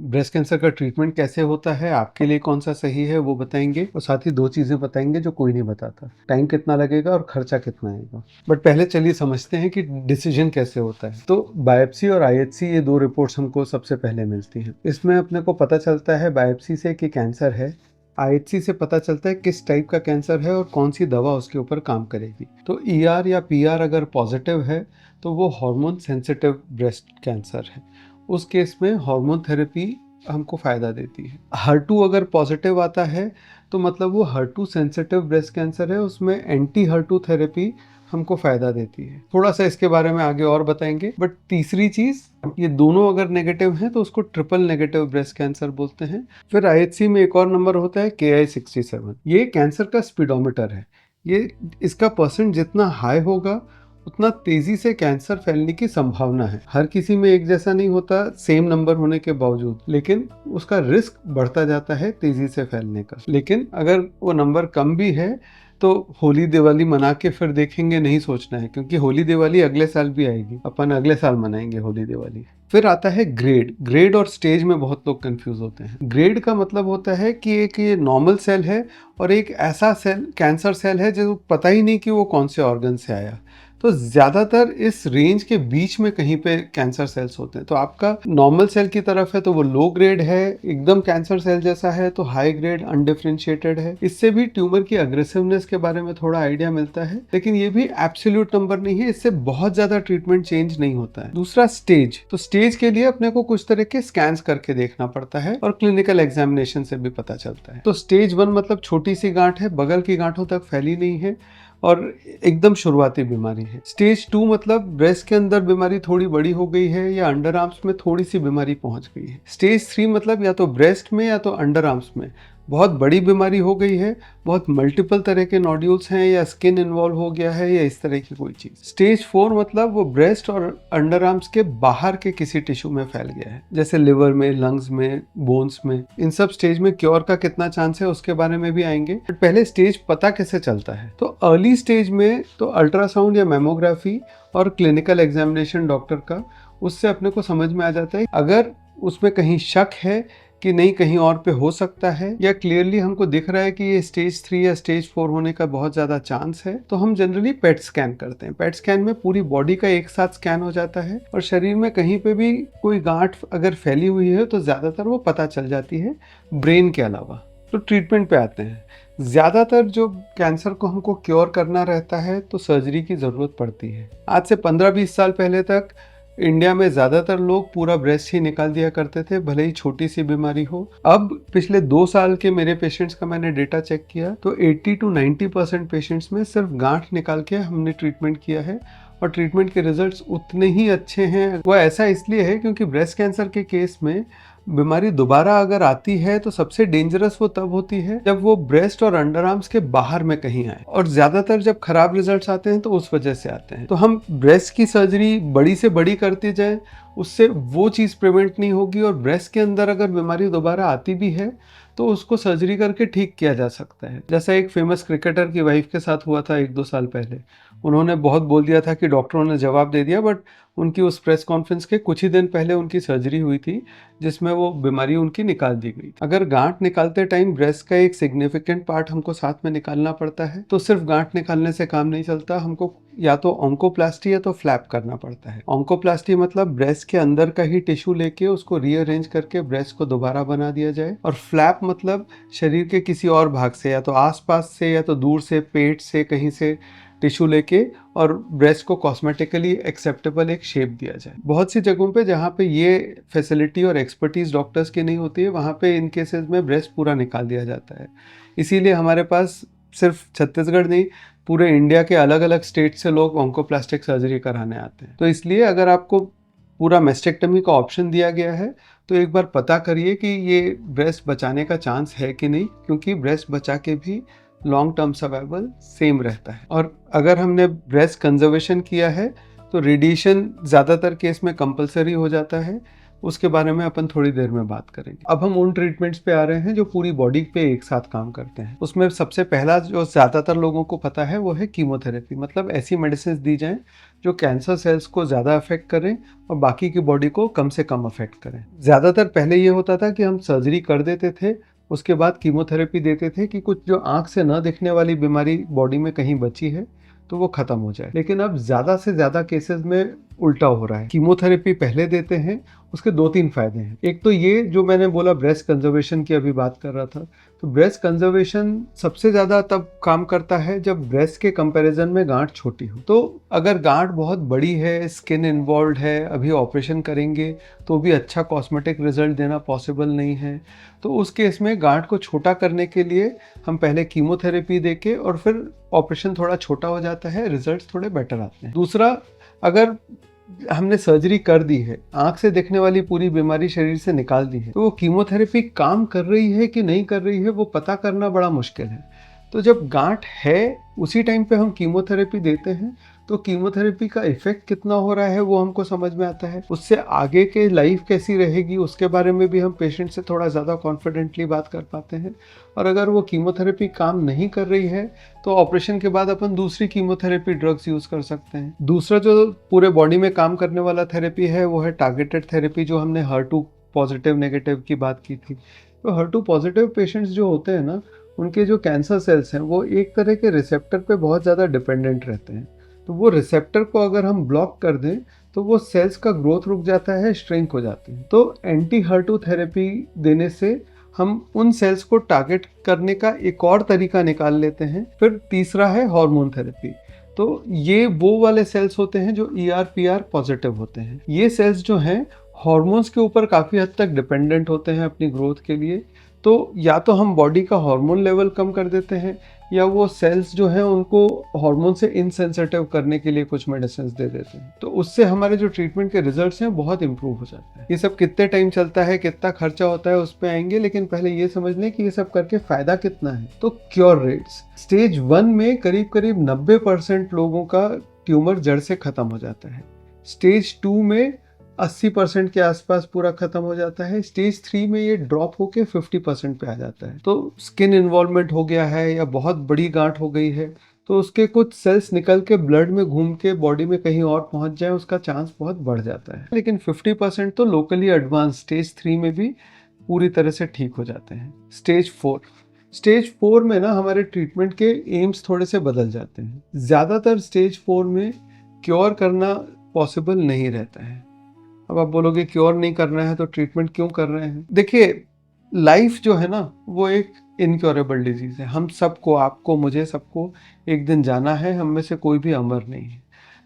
Breast cancer का treatment कैसे होता है, आपके लिए कौन सा सही है वो बताएंगे, और साथ ही 2 चीज़ें बताएंगे जो कोई नहीं बताता, टाइम कितना लगेगा और खर्चा कितना आएगा। बट पहले चलिए समझते हैं कि डिसीजन कैसे होता है। तो बायोप्सी और आईएचसी, ये 2 रिपोर्ट्स हमको सबसे पहले मिलती हैं। इसमें अपने को पता चलता है बायोप्सी से कि कैंसर है, आईएचसी से पता चलता है किस टाइप का कैंसर है और कौन सी दवा उसके ऊपर काम करेगी। तो ईआर या पीआर अगर पॉजिटिव है तो वो हार्मोन सेंसिटिव ब्रेस्ट कैंसर है। उस केस में हार्मोन थेरेपी हमको फ़ायदा देती है। HER2 अगर पॉजिटिव आता है तो मतलब वो HER2 सेंसिटिव ब्रेस्ट कैंसर है, उसमें एंटी HER2 थेरेपी हमको फ़ायदा देती है। थोड़ा सा इसके बारे में आगे और बताएंगे। बट तीसरी चीज़, ये दोनों अगर नेगेटिव हैं तो उसको ट्रिपल नेगेटिव ब्रेस्ट कैंसर बोलते हैं। फिर आईएचसी में एक और नंबर होता है KI67। ये कैंसर का स्पीडोमीटर है। ये इसका परसेंट जितना हाई होगा उतना तेजी से कैंसर फैलने की संभावना है। हर किसी में एक जैसा नहीं होता सेम नंबर होने के बावजूद, लेकिन उसका रिस्क बढ़ता जाता है तेजी से फैलने का। लेकिन अगर वो नंबर कम भी है तो होली दिवाली मना के फिर देखेंगे, नहीं सोचना है, क्योंकि होली दिवाली अगले साल भी आएगी, अपन अगले साल मनाएंगे होली दिवाली। फिर आता है ग्रेड। ग्रेड और स्टेज में बहुत लोग कंफ्यूज होते हैं। ग्रेड का मतलब होता है कि एक ये नॉर्मल सेल है और एक ऐसा सेल कैंसर सेल है जो पता ही नहीं कि वो कौन से ऑर्गन से आया। तो ज़्यादातर इस रेंज के बीच में कहीं पे कैंसर सेल्स होते हैं। तो आपका नॉर्मल सेल की तरफ है तो वो लो ग्रेड है, एकदम कैंसर सेल जैसा है तो हाई ग्रेड अनडिफरेंशिएटेड है। इससे भी ट्यूमर की अग्रेसिवनेस के बारे में थोड़ा आइडिया मिलता है, लेकिन ये भी एब्सोल्यूट नंबर नहीं है, इससे बहुत ज़्यादा ट्रीटमेंट चेंज नहीं होता है। दूसरा स्टेज। तो स्टेज के लिए अपने को कुछ तरह के स्कैन्स करके देखना पड़ता है और क्लिनिकल एग्जामिनेशन से भी पता चलता है। तो स्टेज 1 मतलब छोटी सी गांठ है, बगल की गांठों तक फैली नहीं है और एकदम शुरुआती बीमारी है। स्टेज 2 मतलब ब्रेस्ट के अंदर बीमारी थोड़ी बड़ी हो गई है या अंडर आर्म्स में थोड़ी सी बीमारी पहुंच गई है। स्टेज 3 मतलब या तो ब्रेस्ट में या तो अंडर आर्म्स में बहुत बड़ी बीमारी हो गई है, बहुत मल्टीपल तरह के नोड्यूल्स हैं या स्किन इन्वॉल्व हो गया है या इस तरह की कोई चीज। स्टेज 4 मतलब वो ब्रेस्ट और अंडर आर्म्स के बाहर के किसी टिश्यू में फैल गया है, जैसे लिवर में, लंग्स में, बोन्स में। इन सब स्टेज में क्योर का कितना चांस है उसके बारे में भी आएंगे। बट पहले स्टेज पता कैसे चलता है। तो अर्ली स्टेज में तो अल्ट्रासाउंड या मेमोग्राफी और क्लिनिकल एग्जामिनेशन डॉक्टर का, उससे अपने को समझ में आ जाता है अगर उसमें कहीं शक है कि नहीं कहीं और पे हो सकता है, या क्लियरली हमको दिख रहा है कि ये स्टेज 3 या स्टेज 4 होने का बहुत ज़्यादा चांस है, तो हम जनरली पेट स्कैन करते हैं। पेट स्कैन में पूरी बॉडी का एक साथ स्कैन हो जाता है और शरीर में कहीं पे भी कोई गांठ अगर फैली हुई है तो ज़्यादातर वो पता चल जाती है, ब्रेन के अलावा। तो ट्रीटमेंट पे आते हैं। ज़्यादातर जो कैंसर को हमको क्योर करना रहता है तो सर्जरी की ज़रूरत पड़ती है। आज से 15-20 साल पहले तक इंडिया में ज़्यादातर लोग पूरा ब्रेस्ट ही निकाल दिया करते थे, भले ही छोटी सी बीमारी हो। अब पिछले 2 साल के मेरे पेशेंट्स का मैंने डेटा चेक किया तो 80 to 90% पेशेंट्स में सिर्फ गांठ निकाल के हमने ट्रीटमेंट किया है और ट्रीटमेंट के रिजल्ट्स उतने ही अच्छे हैं। वो ऐसा इसलिए है क्योंकि ब्रेस्ट कैंसर के केस में बीमारी दोबारा अगर आती है तो सबसे डेंजरस वो तब होती है जब वो ब्रेस्ट और अंडर आर्म्स के बाहर में कहीं आए, और ज्यादातर जब खराब रिजल्ट्स आते हैं तो उस वजह से आते हैं। तो हम ब्रेस्ट की सर्जरी बड़ी से बड़ी करते जाए, उससे वो चीज़ प्रिवेंट नहीं होगी, और ब्रेस्ट के अंदर अगर बीमारी दोबारा आती भी है तो उसको सर्जरी करके ठीक किया जा सकता है। जैसा एक फेमस क्रिकेटर की वाइफ के साथ हुआ था 1-2 साल पहले। उन्होंने बहुत बोल दिया था कि डॉक्टरों ने जवाब दे दिया, बट उनकी उस प्रेस कॉन्फ्रेंस के कुछ ही दिन पहले उनकी सर्जरी हुई थी जिसमें वो बीमारी उनकी निकाल दी गई। अगर गांठ निकालते टाइम ब्रेस्ट का एक सिग्निफिकेंट पार्ट हमको साथ में निकालना पड़ता है तो सिर्फ गांठ निकालने से काम नहीं चलता, हमको या तो ऑन्कोप्लास्टी या तो फ्लैप करना पड़ता है। ऑन्कोप्लास्टी मतलब ब्रेस्ट के अंदर का ही टिश्यू लेके उसको रीअरेंज करके ब्रेस्ट को दोबारा बना दिया जाए, और फ्लैप मतलब शरीर के किसी और भाग से, या तो आसपास से या तो दूर से, पेट से, कहीं से टिश्यू लेके और ब्रेस्ट को कॉस्मेटिकली एक्सेप्टेबल एक शेप दिया जाए। बहुत सी जगहों पे जहाँ पे ये फैसिलिटी और एक्सपर्टीज डॉक्टर्स की नहीं होती है वहाँ पे इन केसेस में ब्रेस्ट पूरा निकाल दिया जाता है। इसीलिए हमारे पास सिर्फ छत्तीसगढ़ नहीं, पूरे इंडिया के अलग अलग स्टेट से लोग ऑन्कोप्लास्टिक सर्जरी कराने आते हैं। तो इसलिए अगर आपको पूरा मेस्टेक्टमी का ऑप्शन दिया गया है तो एक बार पता करिए कि ये ब्रेस्ट बचाने का चांस है कि नहीं, क्योंकि ब्रेस्ट बचा के भी लॉन्ग टर्म सर्वाइवल सेम रहता है। और अगर हमने ब्रेस्ट कंजर्वेशन किया है तो रेडिएशन ज़्यादातर केस में कंपलसरी हो जाता है, उसके बारे में अपन थोड़ी देर में बात करेंगे। अब हम उन ट्रीटमेंट्स पे आ रहे हैं जो पूरी बॉडी पे एक साथ काम करते हैं। उसमें सबसे पहला जो ज़्यादातर लोगों को पता है वो है कीमोथेरेपी, मतलब ऐसी मेडिसिन दी जाएं जो कैंसर सेल्स को ज़्यादा अफेक्ट करें और बाकी की बॉडी को कम से कम अफेक्ट करें। ज़्यादातर पहले ये होता था कि हम सर्जरी कर देते थे, उसके बाद कीमोथेरेपी देते थे कि कुछ जो आँख से न दिखने वाली बीमारी बॉडी में कहीं बची है तो वो ख़त्म हो जाए। लेकिन अब ज़्यादा से ज़्यादा केसेस में उल्टा हो रहा है। कीमोथेरेपी पहले देते हैं, उसके 2-3 फ़ायदे हैं। एक तो ये जो मैंने बोला, ब्रेस्ट कंजर्वेशन की अभी बात कर रहा था, तो ब्रेस्ट कंजर्वेशन सबसे ज़्यादा तब काम करता है जब ब्रेस्ट के कंपैरिजन में गांठ छोटी हो। तो अगर गांठ बहुत बड़ी है, स्किन इन्वॉल्व है, अभी ऑपरेशन करेंगे तो भी अच्छा कॉस्मेटिक रिजल्ट देना पॉसिबल नहीं है, तो उस केस में गांठ को छोटा करने के लिए हम पहले कीमोथेरेपी देके और फिर ऑपरेशन थोड़ा छोटा हो जाता है, रिजल्ट्स थोड़े बेटर आते हैं। दूसरा, अगर हमने सर्जरी कर दी है, आंख से देखने वाली पूरी बीमारी शरीर से निकाल दी है, तो वो कीमोथेरेपी काम कर रही है कि नहीं कर रही है वो पता करना बड़ा मुश्किल है। तो जब गांठ है उसी टाइम पे हम कीमोथेरेपी देते हैं तो कीमोथेरेपी का इफेक्ट कितना हो रहा है वो हमको समझ में आता है। उससे आगे के लाइफ कैसी रहेगी उसके बारे में भी हम पेशेंट से थोड़ा ज़्यादा कॉन्फिडेंटली बात कर पाते हैं। और अगर वो कीमोथेरेपी काम नहीं कर रही है तो ऑपरेशन के बाद अपन दूसरी कीमोथेरेपी ड्रग्स यूज़ कर सकते हैं। दूसरा जो पूरे बॉडी में काम करने वाला थेरेपी है वो है टारगेटेड थेरेपी, जो हमने HER2 पॉजिटिव नेगेटिव की बात की थी। तो HER2 पॉजिटिव पेशेंट्स जो होते हैं ना, उनके जो कैंसर सेल्स हैं वो एक तरह के रिसेप्टर पे बहुत ज़्यादा डिपेंडेंट रहते हैं। तो वो रिसेप्टर को अगर हम ब्लॉक कर दें तो वो सेल्स का ग्रोथ रुक जाता है, श्रिंक हो जाते हैं। तो एंटी HER2 थेरेपी देने से हम उन सेल्स को टारगेट करने का एक और तरीका निकाल लेते हैं। फिर तीसरा है हार्मोन थेरेपी। तो ये वो वाले सेल्स होते हैं जो ER-PR पॉजिटिव होते हैं। ये सेल्स जो हैं हार्मोन्स के ऊपर काफ़ी हद तक डिपेंडेंट होते हैं अपनी ग्रोथ के लिए। तो या तो हम बॉडी का हार्मोन लेवल कम कर देते हैं या वो सेल्स जो हैं उनको हार्मोन से इनसेंसिटिव करने के लिए कुछ मेडिसिन दे देते हैं। तो उससे हमारे जो ट्रीटमेंट के रिजल्ट्स हैं बहुत इंप्रूव हो जाते हैं। ये सब कितने टाइम चलता है, कितना खर्चा होता है, उस पर आएंगे, लेकिन पहले ये समझ लें कि ये सब करके फ़ायदा कितना है। तो क्योर रेट्स स्टेज 1 में करीब करीब 90% लोगों का ट्यूमर जड़ से ख़त्म हो जाता है। स्टेज 2 में 80% के आसपास पूरा खत्म हो जाता है। स्टेज 3 में ये ड्रॉप होके 50% पे आ जाता है। तो स्किन इन्वॉल्वमेंट हो गया है या बहुत बड़ी गांठ हो गई है तो उसके कुछ सेल्स निकल के ब्लड में घूम के बॉडी में कहीं और पहुंच जाए, उसका चांस बहुत बढ़ जाता है। लेकिन 50% तो लोकली एडवांस स्टेज 3 में भी पूरी तरह से ठीक हो जाते हैं। स्टेज 4 में ना हमारे ट्रीटमेंट के एम्स थोड़े से बदल जाते हैं। ज़्यादातर स्टेज 4 में क्योर करना पॉसिबल नहीं रहता है। अब आप बोलोगे क्योर नहीं करना है तो ट्रीटमेंट क्यों कर रहे हैं? देखिए, लाइफ जो है ना वो एक इनक्योरेबल डिजीज़ है। हम सबको, आपको, मुझे, सबको एक दिन जाना है। हम में से कोई भी अमर नहीं है।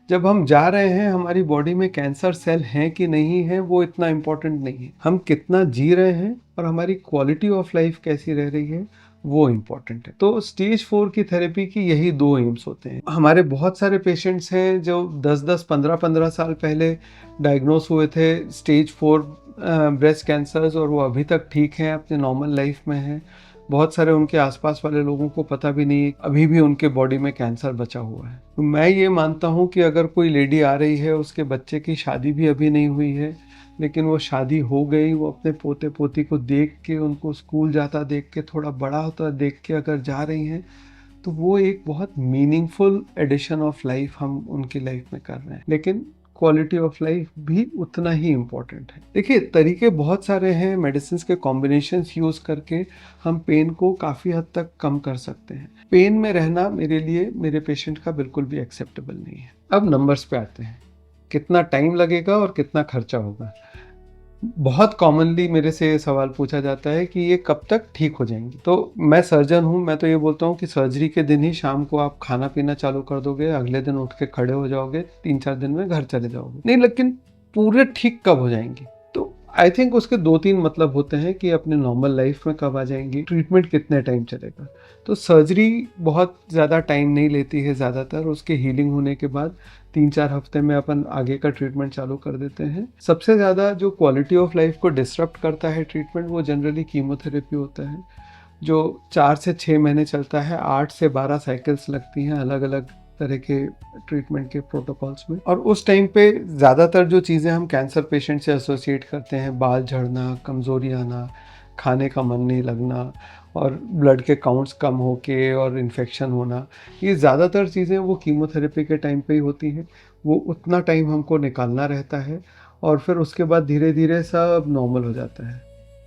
जब हम जा रहे हैं हमारी बॉडी में कैंसर सेल हैं कि नहीं है वो इतना इम्पोर्टेंट नहीं है। हम कितना जी रहे हैं और हमारी क्वालिटी ऑफ लाइफ कैसी रह रही है वो इम्पोर्टेंट है। तो स्टेज 4 की थेरेपी की यही 2 एम्स होते हैं। हमारे बहुत सारे पेशेंट्स हैं जो 10-10, 15-15 साल पहले डायग्नोस हुए थे स्टेज 4 ब्रेस्ट कैंसर्स, और वो अभी तक ठीक हैं, अपने नॉर्मल लाइफ में हैं। बहुत सारे उनके आसपास वाले लोगों को पता भी नहीं अभी भी उनके बॉडी में कैंसर बचा हुआ है। तो मैं ये मानता हूँ कि अगर कोई लेडी आ रही है, उसके बच्चे की शादी भी अभी नहीं हुई है, लेकिन वो शादी हो गई, वो अपने पोते पोती को देख के, उनको स्कूल जाता देख के, थोड़ा बड़ा होता देख के अगर जा रही हैं तो वो एक बहुत मीनिंगफुल एडिशन ऑफ लाइफ हम उनकी लाइफ में कर रहे हैं। लेकिन क्वालिटी ऑफ लाइफ भी उतना ही इम्पोर्टेंट है। देखिए, तरीके बहुत सारे हैं। मेडिसिन के कॉम्बिनेशंस यूज़ करके हम पेन को काफ़ी हद तक कम कर सकते हैं। पेन में रहना मेरे लिए, मेरे पेशेंट का बिल्कुल भी एक्सेप्टेबल नहीं है। अब नंबर्स पे आते हैं, कितना टाइम लगेगा और कितना खर्चा होगा। बहुत कॉमनली मेरे से ये सवाल पूछा जाता है कि ये कब तक ठीक हो जाएंगी। तो मैं सर्जन हूँ, मैं तो ये बोलता हूँ कि सर्जरी के दिन ही शाम को आप खाना पीना चालू कर दोगे, अगले दिन उठ के खड़े हो जाओगे, 3-4 दिन में घर चले जाओगे। नहीं, लेकिन पूरे ठीक कब हो जाएंगी? तो आई थिंक उसके 2-3 मतलब होते हैं कि अपने नॉर्मल लाइफ में कब आ जाएंगी, ट्रीटमेंट कितने टाइम चलेगा। तो सर्जरी बहुत ज़्यादा टाइम नहीं लेती है ज़्यादातर। उसके हीलिंग होने के बाद 3-4 हफ्ते में अपन आगे का ट्रीटमेंट चालू कर देते हैं। सबसे ज़्यादा जो क्वालिटी ऑफ लाइफ को डिसरप्ट करता है ट्रीटमेंट, वो जनरली कीमोथेरेपी होता है, जो 4 से 6 महीने चलता है। 8 से 12 साइकिल्स लगती हैं अलग अलग तरह के ट्रीटमेंट के प्रोटोकॉल्स में। और उस टाइम पे ज़्यादातर जो चीज़ें हम कैंसर पेशेंट से एसोसिएट करते हैं, बाल झड़ना, कमज़ोरी आना, खाने का मन नहीं लगना और ब्लड के काउंट्स कम होके और इन्फेक्शन होना, ये ज़्यादातर चीज़ें वो कीमोथेरेपी के टाइम पे ही होती हैं। वो उतना टाइम हमको निकालना रहता है और फिर उसके बाद धीरे धीरे सब नॉर्मल हो जाता है,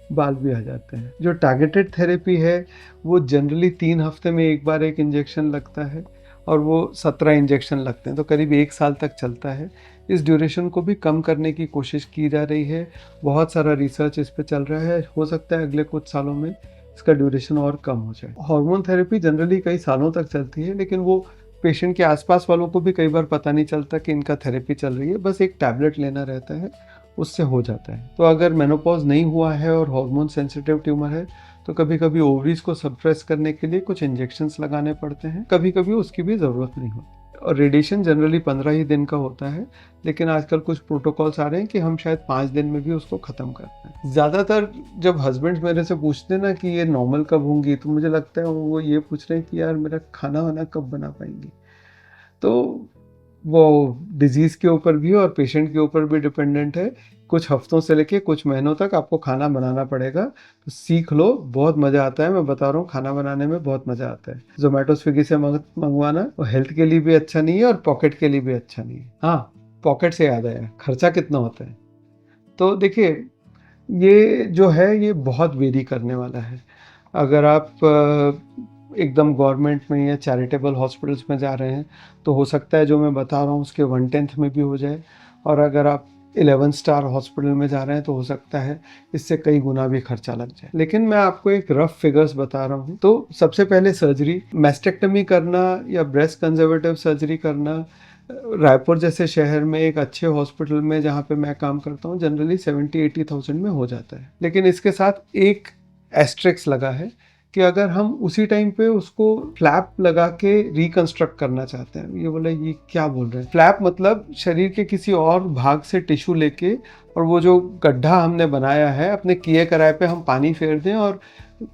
बाल भी आ जाते हैं। जो टारगेटेड थेरेपी है वो जनरली 3 हफ्ते में एक बार एक इंजेक्शन लगता है और वो 17 इंजेक्शन लगते हैं, तो करीब 1 साल तक चलता है। इस ड्यूरेशन को भी कम करने की कोशिश की जा रही है, बहुत सारा रिसर्च इस पे चल रहा है। हो सकता है अगले कुछ सालों में इसका ड्यूरेशन और कम हो जाए। हार्मोन थेरेपी जनरली कई सालों तक चलती है, लेकिन वो पेशेंट के आसपास वालों को भी कई बार पता नहीं चलता कि इनका थेरेपी चल रही है, बस एक टैबलेट लेना रहता है, उससे हो जाता है। तो अगर मेनोपॉज नहीं हुआ है और हार्मोन सेंसिटिव ट्यूमर है तो कभी कभी ओवरीज को सप्रेस करने के लिए कुछ इंजेक्शंस लगाने पड़ते हैं, कभी कभी उसकी भी ज़रूरत नहीं होती। और रेडिएशन जनरली 15 ही दिन का होता है, लेकिन आजकल कुछ प्रोटोकॉल्स आ रहे हैं कि हम शायद 5 दिन में भी उसको ख़त्म करते हैं। ज़्यादातर जब हस्बैंड्स मेरे से पूछते हैं ना कि ये नॉर्मल कब होंगी, तो मुझे लगता है वो ये पूछ रहे हैं कि यार मेरा खाना वाना कब बना पाएंगी। तो वो डिजीज़ के ऊपर भी और पेशेंट के ऊपर भी डिपेंडेंट है। कुछ हफ्तों से लेके कुछ महीनों तक आपको खाना बनाना पड़ेगा, तो सीख लो, बहुत मज़ा आता है। मैं बता रहा हूँ, खाना बनाने में बहुत मज़ा आता है। ज़ोमैटो स्विगी से मंगवाना वो हेल्थ के लिए भी अच्छा नहीं है और पॉकेट के लिए भी अच्छा नहीं है। हाँ, पॉकेट से याद आया, खर्चा कितना होता है। तो देखिए, ये जो है ये बहुत वेरी करने वाला है। अगर आप एकदम गवर्नमेंट में या चैरिटेबल हॉस्पिटल्स में जा रहे हैं तो हो सकता है जो मैं बता रहा हूँ उसके 1/10 में भी हो जाए, और अगर आप 11 स्टार हॉस्पिटल में जा रहे हैं तो हो सकता है इससे कई गुना भी खर्चा लग जाए। लेकिन मैं आपको एक रफ फिगर्स बता रहा हूँ। तो सबसे पहले सर्जरी, मैस्टेक्टमी करना या ब्रेस्ट कंजर्वेटिव सर्जरी करना रायपुर जैसे शहर में एक अच्छे हॉस्पिटल में जहाँ पे मैं काम करता हूँ जनरली 70-80,000 में हो जाता है। लेकिन इसके साथ एक एस्ट्रिक्स लगा है कि अगर हम उसी टाइम पे उसको फ्लैप लगा के रिकंस्ट्रक्ट करना चाहते हैं। ये बोले ये क्या बोल रहे हैं? फ्लैप मतलब शरीर के किसी और भाग से टिश्यू लेके और वो जो गड्ढा हमने बनाया है अपने किए कराए पे हम पानी फेर दें और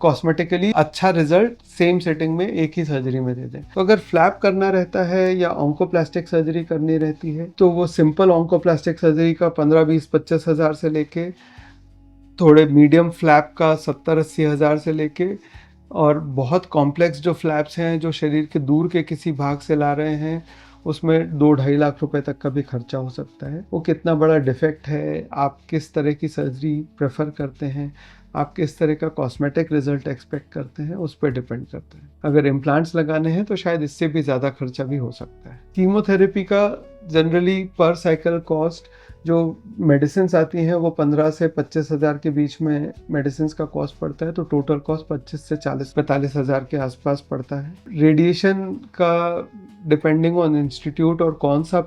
कॉस्मेटिकली अच्छा रिजल्ट सेम सेटिंग में एक ही सर्जरी में दे दें। तो अगर फ्लैप करना रहता है या ऑन्कोप्लास्टिक सर्जरी करनी रहती है तो वो सिंपल ऑन्कोप्लास्टिक सर्जरी का 15-20-25 हज़ार से लेके थोड़े मीडियम फ्लैप का 70-80 हज़ार से लेके और बहुत कॉम्प्लेक्स जो फ्लैप्स हैं जो शरीर के दूर के किसी भाग से ला रहे हैं उसमें 2-2.5 लाख रुपए तक का भी खर्चा हो सकता है। वो कितना बड़ा डिफेक्ट है, आप किस तरह की सर्जरी प्रेफर करते हैं, आप किस तरह का कॉस्मेटिक रिजल्ट एक्सपेक्ट करते हैं, उस पर डिपेंड करता है। अगर इम्प्लांट्स लगाने हैं तो शायद इससे भी ज़्यादा खर्चा भी हो सकता है। कीमोथेरेपी का जनरली पर साइकिल कॉस्ट, जो मेडिसिन आती हैं वो 15 से 25 हज़ार के बीच में मेडिसिन का कॉस्ट पड़ता है, तो टोटल कॉस्ट 25 से 40-45 हज़ार के आसपास पड़ता है। रेडिएशन का डिपेंडिंग ऑन इंस्टीट्यूट और कौन सा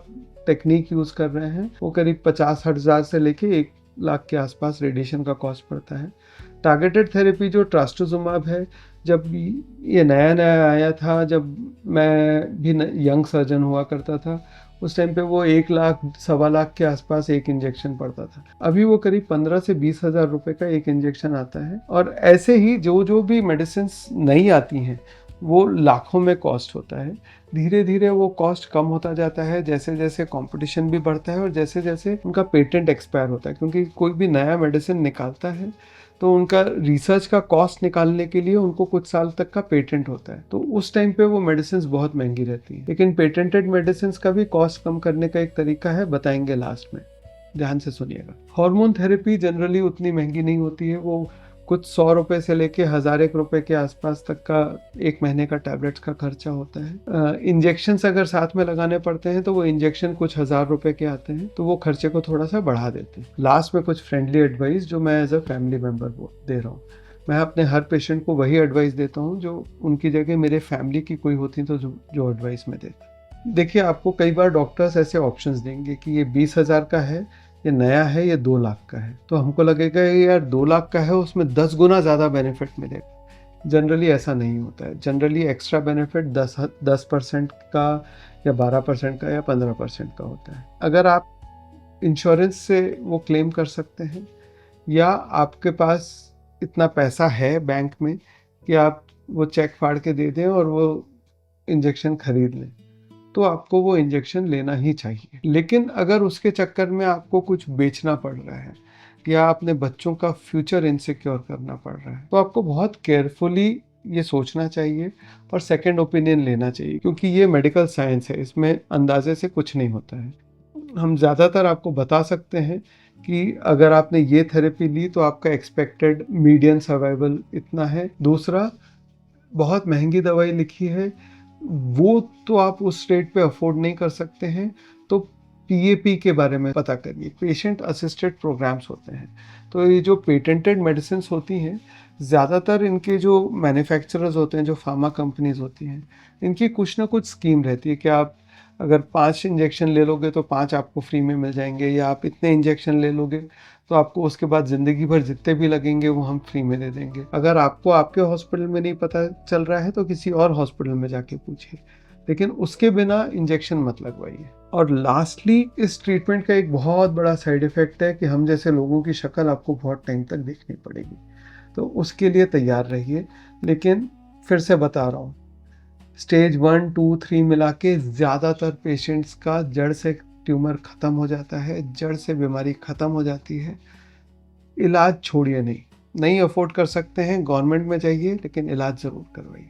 टेक्निक यूज़ कर रहे हैं वो करीब 50 हज़ार से लेके 1 लाख के आसपास रेडिएशन का कॉस्ट पड़ता है। टारगेटेड थेरेपी जो ट्रास्टुज़ुमाब है, जब ये नया नया आया था, जब मैं भी यंग सर्जन हुआ करता था उस टाइम पे वो 1 लाख 1.25 लाख के आसपास एक इंजेक्शन पड़ता था। अभी वो करीब 15 से 20 हज़ार रुपये का एक इंजेक्शन आता है। और ऐसे ही जो भी मेडिसिन नई आती हैं वो लाखों में कॉस्ट होता है। धीरे धीरे वो कॉस्ट कम होता जाता है जैसे जैसे कंपटीशन भी बढ़ता है और जैसे जैसे उनका पेटेंट एक्सपायर होता है, क्योंकि कोई भी नया मेडिसिन निकालता है तो उनका रिसर्च का कॉस्ट निकालने के लिए उनको कुछ साल तक का पेटेंट होता है, तो उस टाइम पे वो मेडिसिन बहुत महंगी रहती है। लेकिन पेटेंटेड मेडिसिन का भी कॉस्ट कम करने का एक तरीका है, बताएंगे लास्ट में, ध्यान से सुनिएगा। हार्मोन थेरेपी जनरली उतनी महंगी नहीं होती है, वो कुछ 100 रुपये से लेके 1000 रुपये के आसपास तक का 1 महीने का टैबलेट्स का खर्चा होता है। इंजेक्शंस अगर साथ में लगाने पड़ते हैं तो वो इंजेक्शन कुछ 1000 रुपये के आते हैं, तो वो खर्चे को थोड़ा सा बढ़ा देते हैं। लास्ट में कुछ फ्रेंडली एडवाइस जो मैं एज अ फैमिली मेम्बर दे रहा हूँ। मैं अपने हर पेशेंट को वही एडवाइस देता हूँ जो उनकी जगह मेरे फैमिली की कोई होती तो जो एडवाइस मैं देता। देखिए, आपको कई बार डॉक्टर्स ऐसे ऑप्शंस देंगे कि ये 20,000 का है, ये नया है, ये 2 लाख का है, तो हमको लगेगा यार 2 लाख का है उसमें 10 गुना ज़्यादा बेनिफिट मिलेगा। जनरली ऐसा नहीं होता है। जनरली एक्स्ट्रा बेनिफिट 10% का या 12% का या 15% का होता है। अगर आप इंश्योरेंस से वो क्लेम कर सकते हैं या आपके पास इतना पैसा है बैंक में कि आप वो चेक फाड़ के दे दें और वो इंजेक्शन खरीद लें, तो आपको वो इंजेक्शन लेना ही चाहिए। लेकिन अगर उसके चक्कर में आपको कुछ बेचना पड़ रहा है या अपने बच्चों का फ्यूचर इनसिक्योर करना पड़ रहा है, तो आपको बहुत केयरफुली ये सोचना चाहिए और सेकंड ओपिनियन लेना चाहिए, क्योंकि ये मेडिकल साइंस है, इसमें अंदाजे से कुछ नहीं होता है। हम ज़्यादातर आपको बता सकते हैं कि अगर आपने ये थेरेपी ली तो आपका एक्सपेक्टेड मीडियन सर्वाइवल इतना है। दूसरा, बहुत महंगी दवाई लिखी है, वो तो आप उस रेट पे अफोर्ड नहीं कर सकते हैं, तो पीएपी के बारे में पता करिए, पेशेंट असिस्टेड प्रोग्राम्स होते हैं। तो ये जो पेटेंटेड मेडिसिन होती हैं, ज़्यादातर इनके जो मैन्युफैक्चरर्स होते हैं, जो फार्मा कंपनीज होती हैं, इनकी कुछ ना कुछ स्कीम रहती है कि आप अगर 5 इंजेक्शन ले लोगे तो 5 आपको फ्री में मिल जाएंगे, या आप इतने इंजेक्शन ले लोगे तो आपको उसके बाद ज़िंदगी भर जितने भी लगेंगे वो हम फ्री में दे देंगे। अगर आपको आपके हॉस्पिटल में नहीं पता चल रहा है तो किसी और हॉस्पिटल में जाके पूछिए, लेकिन उसके बिना इंजेक्शन मत लगवाइए। और लास्टली, इस ट्रीटमेंट का एक बहुत बड़ा साइड इफ़ेक्ट है कि हम जैसे लोगों की शक्ल आपको बहुत टाइम तक देखनी पड़ेगी, तो उसके लिए तैयार रहिए। लेकिन फिर से बता रहा हूँ, स्टेज 1, 2, 3 मिला के ज़्यादातर पेशेंट्स का जड़ से ट्यूमर ख़त्म हो जाता है, जड़ से बीमारी ख़त्म हो जाती है। इलाज छोड़िए नहीं, नहीं अफोर्ड कर सकते हैं, गवर्नमेंट में जाइए, लेकिन इलाज ज़रूर करवाइए।